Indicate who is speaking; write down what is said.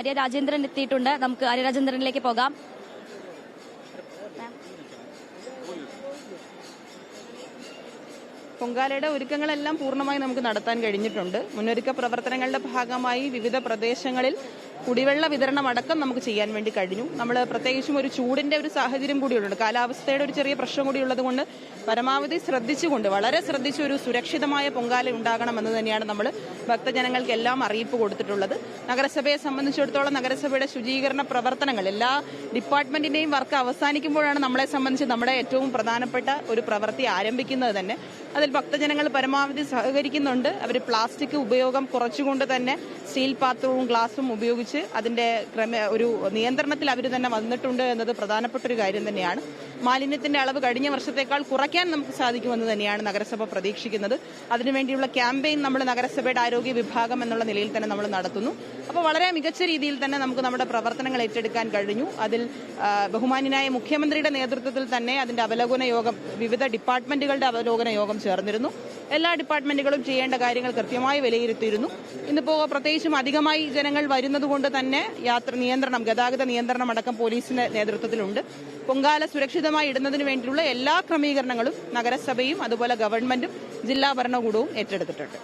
Speaker 1: ആര്യ രാജേന്ദ്രൻ എത്തിയിട്ടുണ്ട്. നമുക്ക് ആര്യ രാജേന്ദ്രനിലേക്ക് പോകാം.
Speaker 2: പൊങ്കാലയുടെ ഒരുക്കങ്ങളെല്ലാം പൂർണ്ണമായി നമുക്ക് നടത്താൻ കഴിഞ്ഞിട്ടുണ്ട്. മുന്നൊരുക്ക പ്രവർത്തനങ്ങളുടെ ഭാഗമായി വിവിധ പ്രദേശങ്ങളിൽ കുടിവെള്ള വിതരണം അടക്കം നമുക്ക് ചെയ്യാൻ വേണ്ടി കഴിഞ്ഞു. നമ്മൾ പ്രത്യേകിച്ചും ഒരു ചൂടിന്റെ ഒരു സാഹചര്യം കൂടിയുണ്ട്, കാലാവസ്ഥയുടെ ഒരു ചെറിയ പ്രശ്നം കൂടി ഉള്ളത് കൊണ്ട് പരമാവധി ശ്രദ്ധിച്ചുകൊണ്ട് വളരെ ശ്രദ്ധിച്ച് ഒരു സുരക്ഷിതമായ പൊങ്കാല ഉണ്ടാകണമെന്ന് തന്നെയാണ് നമ്മൾ ഭക്തജനങ്ങൾക്കെല്ലാം അറിയിപ്പ് കൊടുത്തിട്ടുള്ളത്. നഗരസഭയെ സംബന്ധിച്ചിടത്തോളം നഗരസഭയുടെ ശുചീകരണ പ്രവർത്തനങ്ങൾ എല്ലാ ഡിപ്പാർട്ട്മെന്റിന്റെയും വർക്ക് അവസാനിക്കുമ്പോഴാണ് നമ്മളെ സംബന്ധിച്ച് നമ്മുടെ ഏറ്റവും പ്രധാനപ്പെട്ട ഒരു പ്രവൃത്തി ആരംഭിക്കുന്നത് തന്നെ. അതിൽ ഭക്തജനങ്ങൾ പരമാവധി സഹകരിക്കുന്നുണ്ട്. അവർ പ്ലാസ്റ്റിക് ഉപയോഗം കുറച്ചുകൊണ്ട് തന്നെ സ്റ്റീൽ പാത്രവും ഗ്ലാസും ഉപയോഗിച്ച് അതിന്റെ ഒരു നിയന്ത്രണത്തിൽ അവർ തന്നെ വന്നിട്ടുണ്ട് എന്നത് പ്രധാനപ്പെട്ട ഒരു കാര്യം തന്നെയാണ്. മാലിന്യത്തിന്റെ അളവ് കഴിഞ്ഞ വർഷത്തേക്കാൾ കുറയ്ക്കാൻ നമുക്ക് സാധിക്കുമെന്ന് തന്നെയാണ് നഗരസഭ പ്രതീക്ഷിക്കുന്നത്. അതിനുവേണ്ടിയുള്ള ക്യാമ്പയിൻ നമ്മൾ നഗരസഭയുടെ ആരോഗ്യ വിഭാഗം എന്നുള്ള നിലയിൽ തന്നെ നമ്മൾ നടത്തുന്നു. അപ്പോൾ വളരെ മികച്ച രീതിയിൽ തന്നെ നമുക്ക് നമ്മുടെ പ്രവർത്തനങ്ങൾ ഏറ്റെടുക്കാൻ കഴിഞ്ഞു. അതിൽ ബഹുമാന്യനായ മുഖ്യമന്ത്രിയുടെ നേതൃത്വത്തിൽ തന്നെ അതിന്റെ അവലോകന യോഗം, വിവിധ ഡിപ്പാർട്ട്മെന്റുകളുടെ അവലോകന യോഗം ചേർന്നിരുന്നു. എല്ലാ ഡിപ്പാർട്ട്മെന്റുകളും ചെയ്യേണ്ട കാര്യങ്ങൾ കൃത്യമായി വിലയിരുത്തിയിരുന്നു. ഇന്നിപ്പോ പ്രത്യേകിച്ചും അധികമായി ജനങ്ങൾ വരുന്നത് കൊണ്ട് തന്നെ ഗതാഗത നിയന്ത്രണം അടക്കം പോലീസിന്റെ നേതൃത്വത്തിലുണ്ട്. പൊങ്കാല സുരക്ഷിതമായി ഇടുന്നതിന് വേണ്ടിയുള്ള എല്ലാ ക്രമീകരണങ്ങളും നഗരസഭയും അതുപോലെ ഗവൺമെന്റും ജില്ലാ ഭരണകൂടവും ഏറ്റെടുത്തിട്ടുണ്ട്.